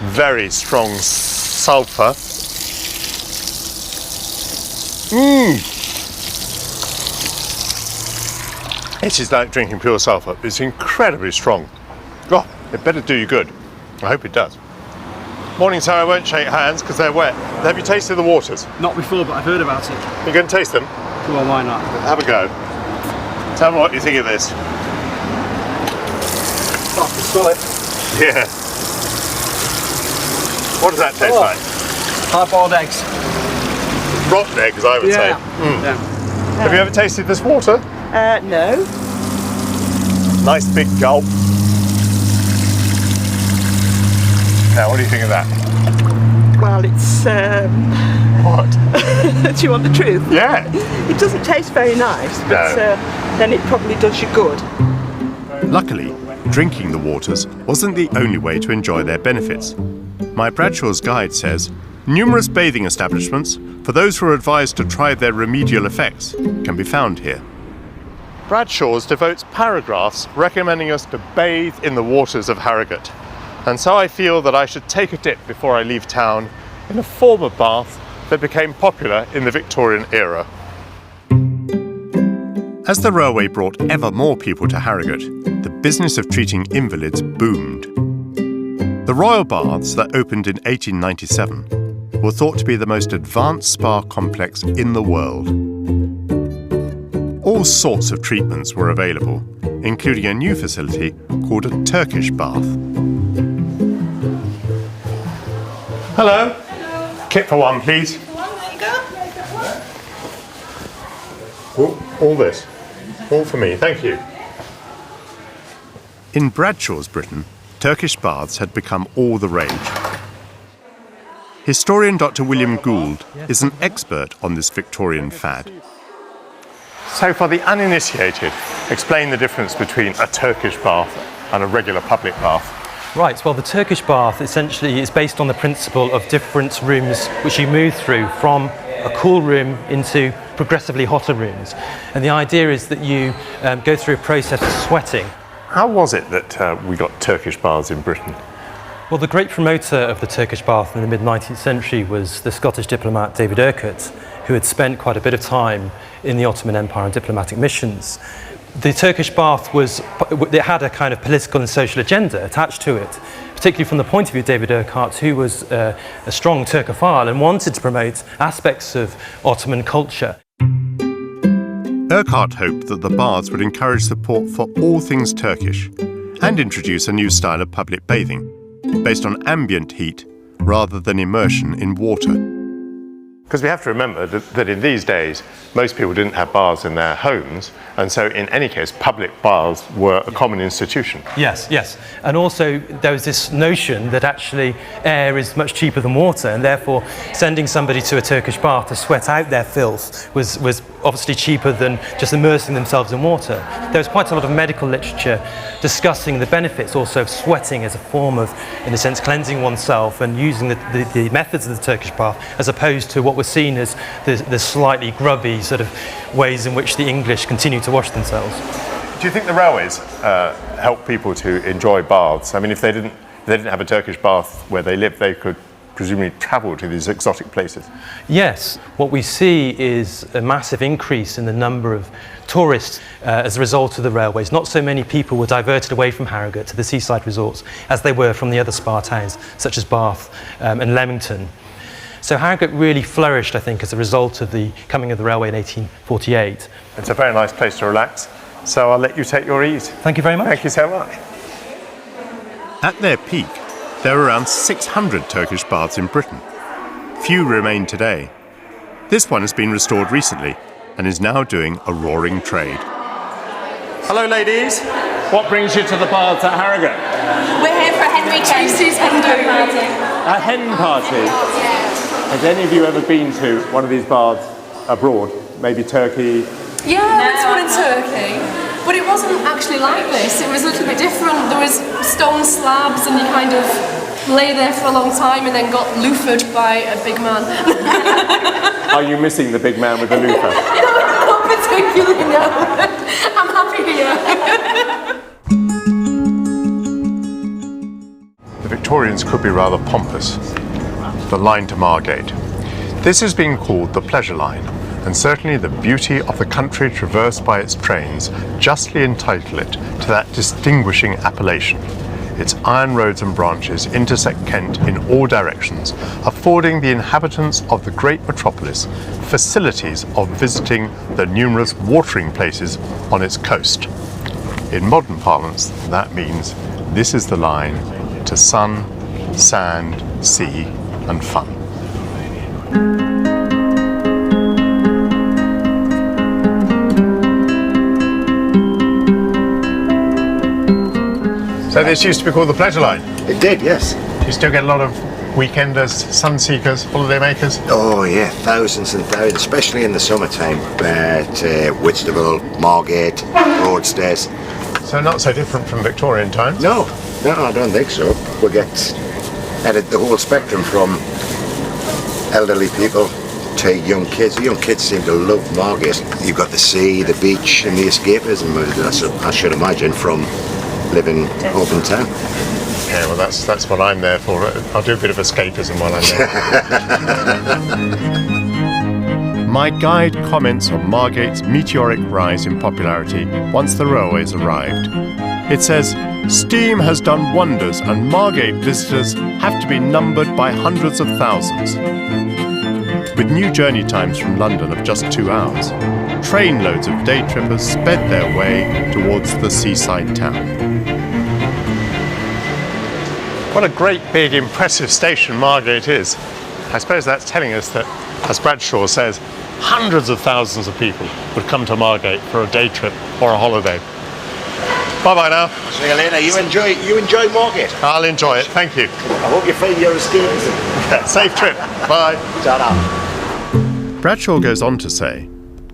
very strong sulphur. It is like drinking pure sulphur. It's incredibly strong. Oh, it better do you good. I hope it does. Morning, sir. I won't shake hands because they're wet. Have you tasted the waters? Not before, but I've heard about it. You're going to taste them? Come on, why not? Have a go. Tell me what you think of this. Oh, I can smell it. Yeah. What does that taste like? Hard-boiled eggs. Rotten eggs, I would say. Yeah. Have you ever tasted this water? No. Nice big gulp. Now, what do you think of that? Well, it's... What? Do you want the truth? Yeah. It doesn't taste very nice, but then it probably does you good. Luckily, drinking the waters wasn't the only way to enjoy their benefits. My Bradshaw's Guide says, numerous bathing establishments, for those who are advised to try their remedial effects, can be found here. Bradshaw's devotes paragraphs recommending us to bathe in the waters of Harrogate. And so I feel that I should take a dip before I leave town in a form of bath that became popular in the Victorian era. As the railway brought ever more people to Harrogate, the business of treating invalids boomed. The Royal Baths that opened in 1897 were thought to be the most advanced spa complex in the world. All sorts of treatments were available, including a new facility called a Turkish bath. Hello. Kit for one, please. All this. All for me, thank you. In Bradshaw's Britain, Turkish baths had become all the rage. Historian Dr. William Gould is an expert on this Victorian fad. So for the uninitiated, explain the difference between a Turkish bath and a regular public bath. Right, well the Turkish bath essentially is based on the principle of different rooms which you move through from a cool room into progressively hotter rooms. And the idea is that you go through a process of sweating. How was it that we got Turkish baths in Britain? Well, the great promoter of the Turkish bath in the mid-19th century was the Scottish diplomat David Urquhart, who had spent quite a bit of time in the Ottoman Empire on diplomatic missions. The Turkish bath it had a kind of political and social agenda attached to it, particularly from the point of view of David Urquhart, who was a strong Turkophile and wanted to promote aspects of Ottoman culture. Urquhart hoped that the baths would encourage support for all things Turkish and introduce a new style of public bathing, based on ambient heat rather than immersion in water. Because we have to remember that in these days, most people didn't have baths in their homes, and so in any case, public baths were a common institution. Yes, yes. And also there was this notion that actually air is much cheaper than water, and therefore sending somebody to a Turkish bath to sweat out their filth was obviously cheaper than just immersing themselves in water. There was quite a lot of medical literature discussing the benefits also of sweating as a form of, in a sense, cleansing oneself and using the methods of the Turkish bath as opposed to what was seen as the slightly grubby sort of ways in which the English continue to wash themselves. Do you think the railways help people to enjoy baths? I mean, if they didn't have a Turkish bath where they lived, they could presumably travel to these exotic places. Yes, what we see is a massive increase in the number of tourists as a result of the railways. Not so many people were diverted away from Harrogate to the seaside resorts as they were from the other spa towns, such as Bath and Leamington. So Harrogate really flourished, I think, as a result of the coming of the railway in 1848. It's a very nice place to relax, so I'll let you take your ease. Thank you very much. Thank you so much. At their peak, there were around 600 Turkish baths in Britain. Few remain today. This one has been restored recently and is now doing a roaring trade. Hello ladies, what brings you to the baths at Harrogate? We're here for a hen weekend. A hen party? Has any of you ever been to one of these baths abroad? Maybe Turkey? Yeah, I went to one in Turkey, but it wasn't actually like this. It was a little bit different. There was stone slabs and you kind of lay there for a long time and then got loofah'd by a big man. Are you missing the big man with the loofah? Not particularly, no. I'm happy here. The Victorians could be rather pompous. The line to Margate. This has been called the pleasure line, and certainly the beauty of the country traversed by its trains justly entitle it to that distinguishing appellation. Its iron roads and branches intersect Kent in all directions, affording the inhabitants of the great metropolis facilities of visiting the numerous watering places on its coast. In modern parlance, that means this is the line to sun, sand, sea, and fun. So this used to be called the pleasure line? It did, yes. Do you still get a lot of weekenders, sun seekers, holiday makers? Oh yeah, thousands and thousands, especially in the summertime at Whitby, Margate, Broadstairs. So not so different from Victorian times? No, I don't think so. We get at the whole spectrum from elderly people to young kids. The young kids seem to love Margate. You've got the sea, the beach and the escapism, I should imagine, from living open town. Yeah, well that's what I'm there for. I'll do a bit of escapism while I'm there. My guide comments on Margate's meteoric rise in popularity once the railways arrived. It says, "Steam has done wonders and Margate visitors have to be numbered by hundreds of thousands." With new journey times from London of just 2 hours, trainloads of day trippers sped their way towards the seaside town. What a great big impressive station Margate is. I suppose that's telling us that, as Bradshaw says, hundreds of thousands of people would come to Margate for a day trip or a holiday. Bye-bye now. See you later. You enjoy Margate? I'll enjoy it, thank you. I hope you find your escapism. Safe trip. Bye. Ta-da. Bradshaw goes on to say,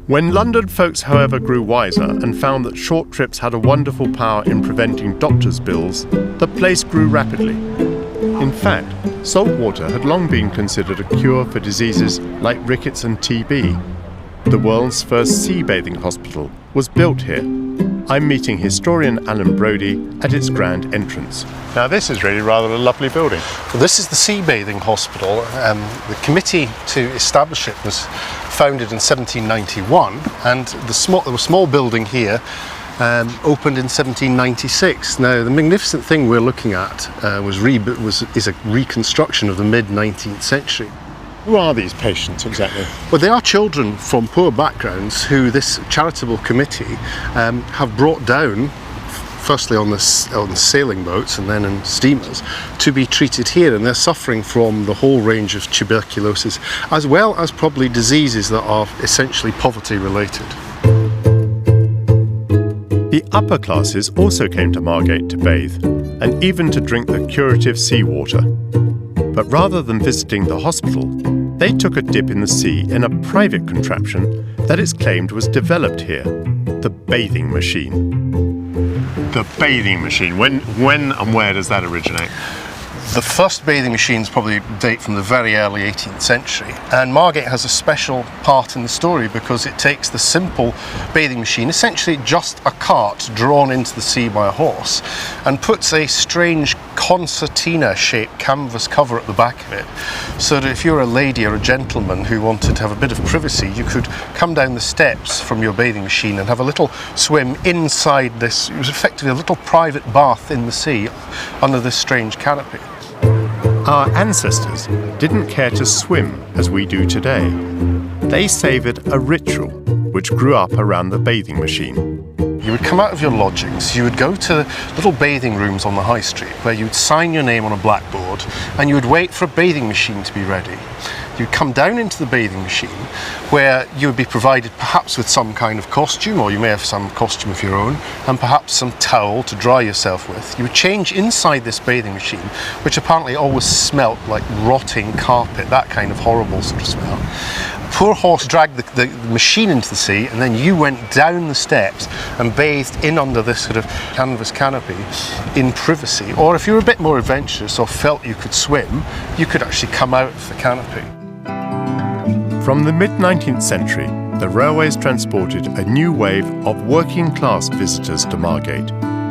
When London folks, however, grew wiser and found that short trips had a wonderful power in preventing doctors' bills, the place grew rapidly. In fact, salt water had long been considered a cure for diseases like rickets and TB. The world's first sea bathing hospital was built here. I'm meeting historian Alan Brodie at its grand entrance. Now this is really rather a lovely building. Well, this is the sea bathing hospital. The committee to establish it was founded in 1791, and there was a small building here opened in 1796. Now the magnificent thing we're looking at is a reconstruction of the mid-19th century. Who are these patients exactly? Well, they are children from poor backgrounds who this charitable committee have brought down, firstly on sailing boats and then in steamers, to be treated here, and they're suffering from the whole range of tuberculosis, as well as probably diseases that are essentially poverty related. The upper classes also came to Margate to bathe, and even to drink the curative seawater. But rather than visiting the hospital, they took a dip in the sea in a private contraption that it's claimed was developed here, the bathing machine. The bathing machine, when and where does that originate? The first bathing machines probably date from the very early 18th century, and Margate has a special part in the story because it takes the simple bathing machine, essentially just a cart drawn into the sea by a horse, and puts a strange concertina-shaped canvas cover at the back of it, so that if you're a lady or a gentleman who wanted to have a bit of privacy, you could come down the steps from your bathing machine and have a little swim inside this. It was effectively a little private bath in the sea under this strange canopy. Our ancestors didn't care to swim as we do today. They savoured a ritual which grew up around the bathing machine. You would come out of your lodgings, you would go to little bathing rooms on the high street where you'd sign your name on a blackboard and you would wait for a bathing machine to be ready. You'd come down into the bathing machine where you would be provided perhaps with some kind of costume, or you may have some costume of your own, and perhaps some towel to dry yourself with. You would change inside this bathing machine, which apparently always smelt like rotting carpet, that kind of horrible sort of smell. Poor horse dragged the machine into the sea, and then you went down the steps and bathed in under this sort of canvas canopy in privacy. Or if you were a bit more adventurous or felt you could swim, you could actually come out of the canopy. From the mid-19th century, the railways transported a new wave of working-class visitors to Margate,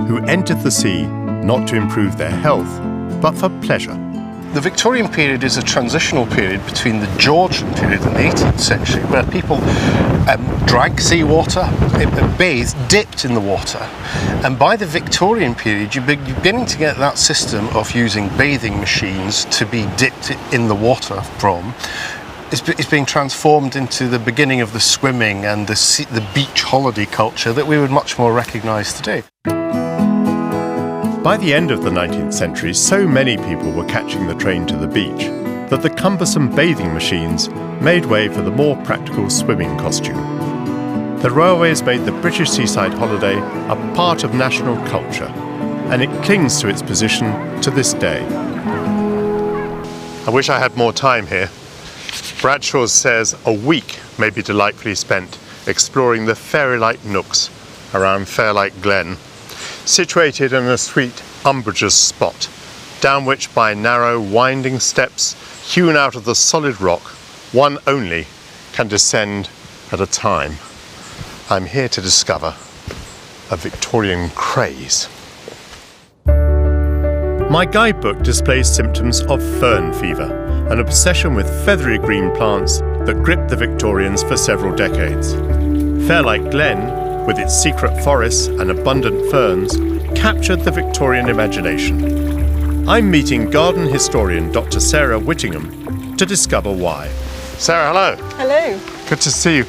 who entered the sea not to improve their health, but for pleasure. The Victorian period is a transitional period between the Georgian period and the 18th century, where people drank seawater, bathed, dipped in the water. And by the Victorian period, you're beginning to get that system of using bathing machines to be dipped in the water from. It's being transformed into the beginning of the swimming and the beach holiday culture that we would much more recognise today. By the end of the 19th century, so many people were catching the train to the beach that the cumbersome bathing machines made way for the more practical swimming costume. The railways made the British seaside holiday a part of national culture, and it clings to its position to this day. I wish I had more time here. Bradshaw says a week may be delightfully spent exploring the fairy-like nooks around Fairlight Glen, situated in a sweet umbrageous spot, down which by narrow winding steps hewn out of the solid rock, one only can descend at a time. I'm here to discover a Victorian craze. My guidebook displays symptoms of fern fever, an obsession with feathery green plants that gripped the Victorians for several decades. Fairlight Glen, with its secret forests and abundant ferns, captured the Victorian imagination. I'm meeting garden historian Dr. Sarah Whittingham to discover why. Sarah, hello. Hello. Good to see you.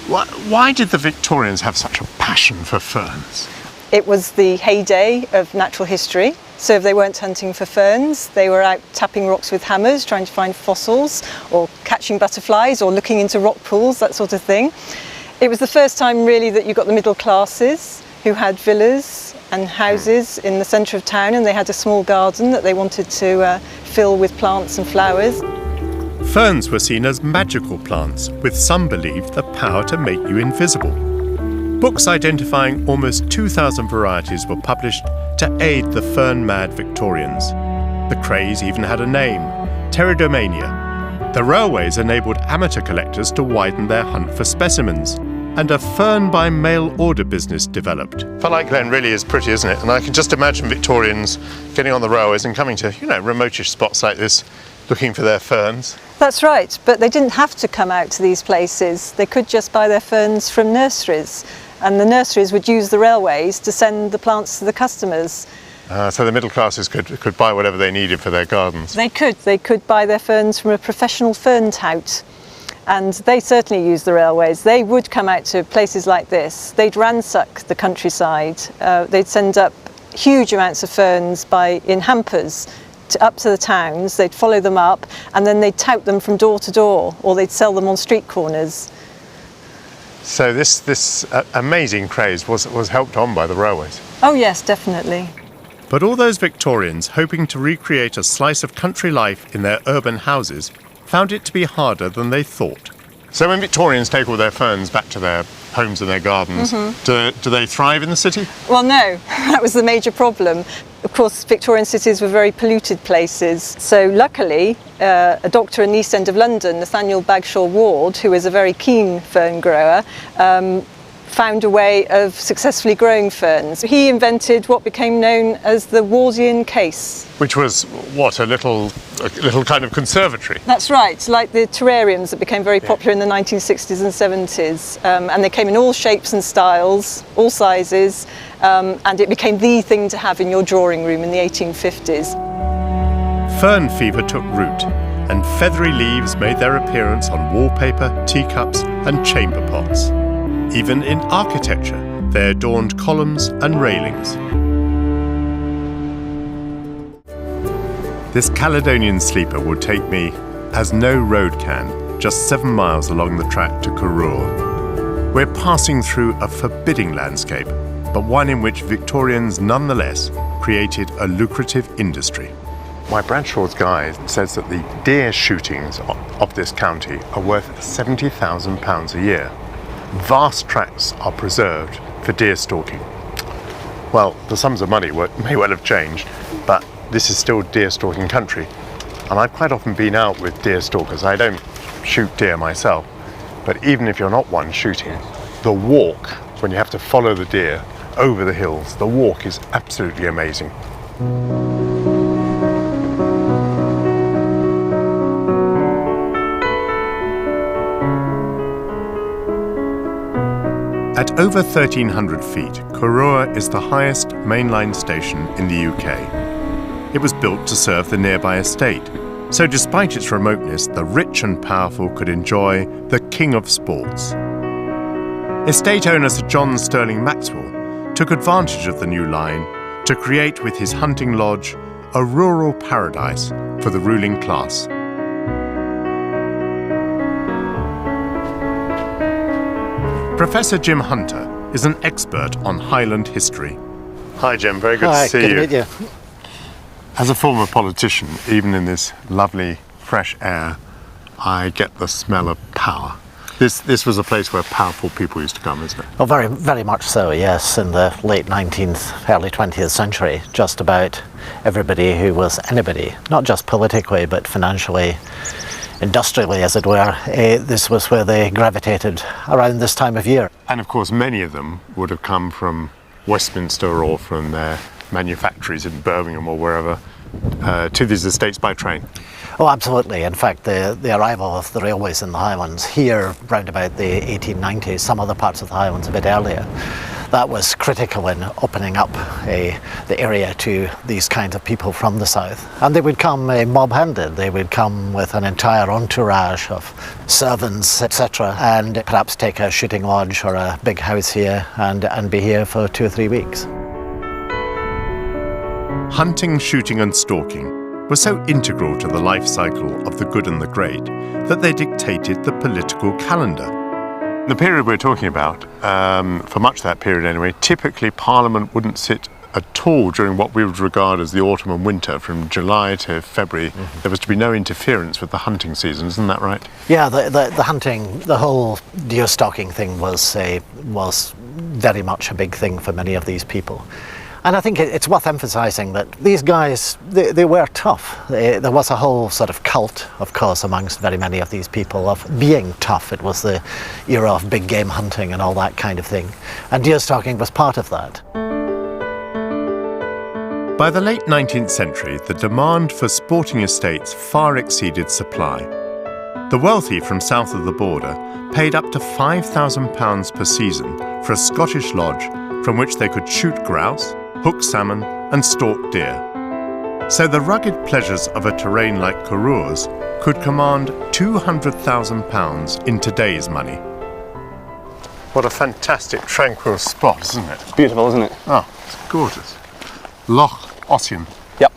Why did the Victorians have such a passion for ferns? It was the heyday of natural history. So if they weren't hunting for ferns, they were out tapping rocks with hammers, trying to find fossils, or catching butterflies, or looking into rock pools, that sort of thing. It was the first time really that you got the middle classes who had villas and houses in the centre of town, and they had a small garden that they wanted to fill with plants and flowers. Ferns were seen as magical plants, with some believed the power to make you invisible. Books identifying almost 2,000 varieties were published to aid the fern-mad Victorians. The craze even had a name, pteridomania. The railways enabled amateur collectors to widen their hunt for specimens, and a fern by mail order business developed. Funlight Glen really is pretty, isn't it? And I can just imagine Victorians getting on the railways and coming to, remotish spots like this, looking for their ferns. That's right, but they didn't have to come out to these places. They could just buy their ferns from nurseries, and the nurseries would use the railways to send the plants to the customers. So the middle classes could buy whatever they needed for their gardens. They could buy their ferns from a professional fern tout, and they certainly used the railways. They would come out to places like this. They'd ransack the countryside. They'd send up huge amounts of ferns in hampers up to the towns. They'd follow them up, and then they'd tout them from door to door, or they'd sell them on street corners. So this amazing craze was helped on by the railways. Oh yes, definitely. But all those Victorians hoping to recreate a slice of country life in their urban houses found it to be harder than they thought. So when Victorians take all their ferns back to their homes and their gardens, do they thrive in the city? Well, no, that was the major problem. Of course, Victorian cities were very polluted places. So luckily, a doctor in the East End of London, Nathaniel Bagshaw Ward, who was a very keen fern grower, found a way of successfully growing ferns. He invented what became known as the Wardian case. Which was, what, a little kind of conservatory? That's right, like the terrariums that became very popular in the 1960s and 70s. And they came in all shapes and styles, all sizes, and it became the thing to have in your drawing room in the 1850s. Fern fever took root, and feathery leaves made their appearance on wallpaper, teacups, and chamber pots. Even in architecture, they adorned columns and railings. This Caledonian sleeper will take me, as no road can, just 7 miles along the track to Corroor. We're passing through a forbidding landscape, but one in which Victorians nonetheless created a lucrative industry. My Bradshaw's guide says that the deer shootings of this county are worth £70,000 a year. Vast tracts are preserved for deer stalking. Well, the sums of money may well have changed, but this is still deer stalking country. And I've quite often been out with deer stalkers. I don't shoot deer myself, but even if you're not one shooting, the walk, when you have to follow the deer over the hills, the walk is absolutely amazing. At over 1,300 feet, Corroor is the highest mainline station in the UK. It was built to serve the nearby estate, so despite its remoteness, the rich and powerful could enjoy the king of sports. Estate owner Sir John Sterling Maxwell took advantage of the new line to create with his hunting lodge a rural paradise for the ruling class. Professor Jim Hunter is an expert on Highland history. Hi Jim, very good to see you. Good to meet you. As a former politician, even in this lovely fresh air, I get the smell of power. This was a place where powerful people used to come, isn't it? Well, very, very much so, yes. In the late 19th, early 20th century, just about everybody who was anybody, not just politically, but financially, industrially, as it were, this was where they gravitated around this time of year. And of course, many of them would have come from Westminster or from their manufactories in Birmingham or wherever to these estates by train. Oh, absolutely. In fact, the arrival of the railways in the Highlands here round about the 1890s, some other parts of the Highlands a bit earlier, that was critical in opening up the area to these kinds of people from the south. And they would come mob-handed. They would come with an entire entourage of servants, etc., and perhaps take a shooting lodge or a big house here and be here for 2 or 3 weeks. Hunting, shooting and stalking were so integral to the life cycle of the good and the great that they dictated the political calendar. The period we're talking about, for much of that period anyway, typically Parliament wouldn't sit at all during what we would regard as the autumn and winter, from July to February. There was to be no interference with the hunting season, isn't that right? Yeah, the hunting, the whole deer stalking thing was very much a big thing for many of these people. And I think it's worth emphasising that these guys, they were tough. There was a whole sort of cult, of course, amongst very many of these people of being tough. It was the era of big game hunting and all that kind of thing. And deer stalking was part of that. By the late 19th century, the demand for sporting estates far exceeded supply. The wealthy from south of the border paid up to £5,000 per season for a Scottish lodge from which they could shoot grouse, hook salmon and stalk deer. So the rugged pleasures of a terrain like Carew's could command £200,000 in today's money. What a fantastic tranquil spot, isn't it? It's beautiful, isn't it? Oh, it's gorgeous. Loch Ossian. Yep.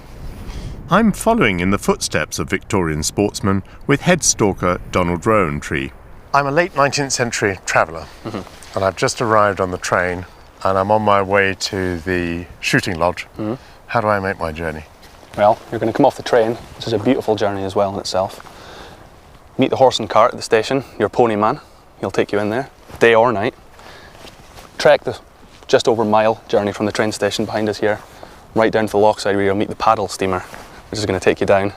I'm following in the footsteps of Victorian sportsmen with head stalker Donald Rowntree. I'm a late 19th century traveller, and I've just arrived on the train and I'm on my way to the shooting lodge. How do I make my journey? Well, you're going to come off the train, which is a beautiful journey as well in itself. Meet the horse and cart at the station, your pony man. He'll take you in there, day or night. Trek the just over a mile journey from the train station behind us here, right down to the lochside where you'll meet the paddle steamer, which is going to take you down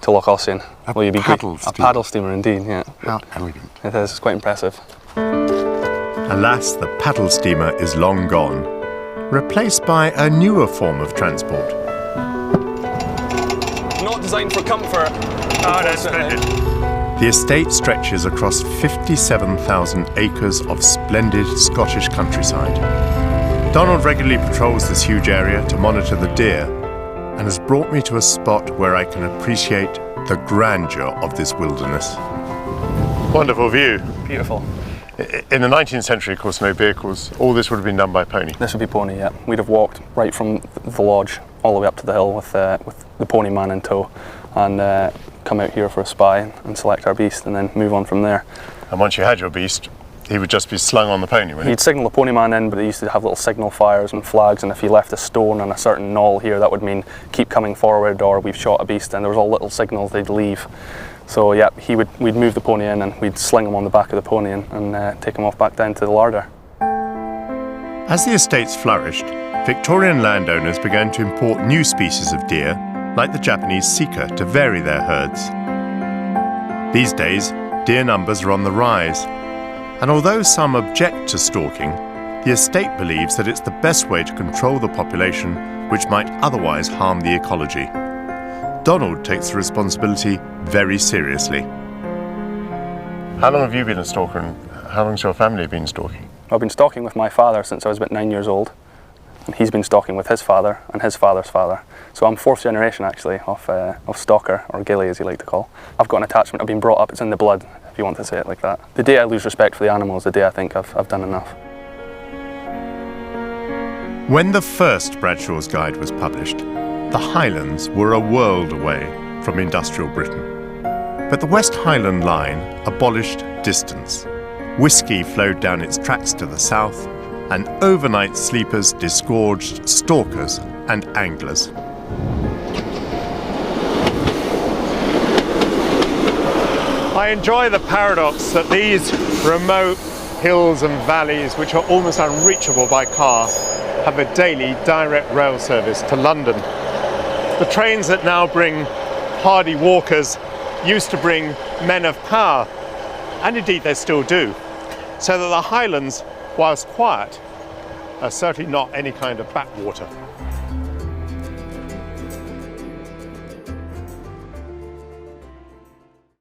to Loch Ossian. A paddle steamer indeed, yeah. How elegant. It is, it's quite impressive. Alas, the paddle steamer is long gone, replaced by a newer form of transport. Not designed for comfort. Oh, that's splendid. The estate stretches across 57,000 acres of splendid Scottish countryside. Donald regularly patrols this huge area to monitor the deer and has brought me to a spot where I can appreciate the grandeur of this wilderness. Wonderful view. Beautiful. In the 19th century, of course, no vehicles. All this would have been done by pony. This would be pony, yeah. We'd have walked right from the lodge all the way up to the hill with the pony man in tow and come out here for a spy and select our beast and then move on from there. And once you had your beast, he would just be slung on the pony, wouldn't he? He'd signal the pony man in, but he used to have little signal fires and flags, and if he left a stone on a certain knoll here, that would mean keep coming forward or we've shot a beast, and there was all little signals they'd leave. So yeah, we'd move the pony in and we'd sling him on the back of the pony and take him off back down to the larder. As the estates flourished, Victorian landowners began to import new species of deer, like the Japanese sika, to vary their herds. These days, deer numbers are on the rise, and although some object to stalking, the estate believes that it's the best way to control the population which might otherwise harm the ecology. Donald takes the responsibility very seriously. How long have you been a stalker, and how long's your family been stalking? I've been stalking with my father since I was about 9 years old, and he's been stalking with his father and his father's father. So I'm fourth generation actually of stalker, or ghillie as you like to call. I've got an attachment, I've been brought up, it's in the blood, if you want to say it like that. The day I lose respect for the animal is the day I think I've done enough. When the first Bradshaw's Guide was published, the Highlands were a world away from industrial Britain. But the West Highland Line abolished distance. Whisky flowed down its tracks to the south, and overnight sleepers disgorged stalkers and anglers. I enjoy the paradox that these remote hills and valleys, which are almost unreachable by car, have a daily direct rail service to London. The trains that now bring hardy walkers used to bring men of power, and indeed they still do. So that the Highlands, whilst quiet, are certainly not any kind of backwater.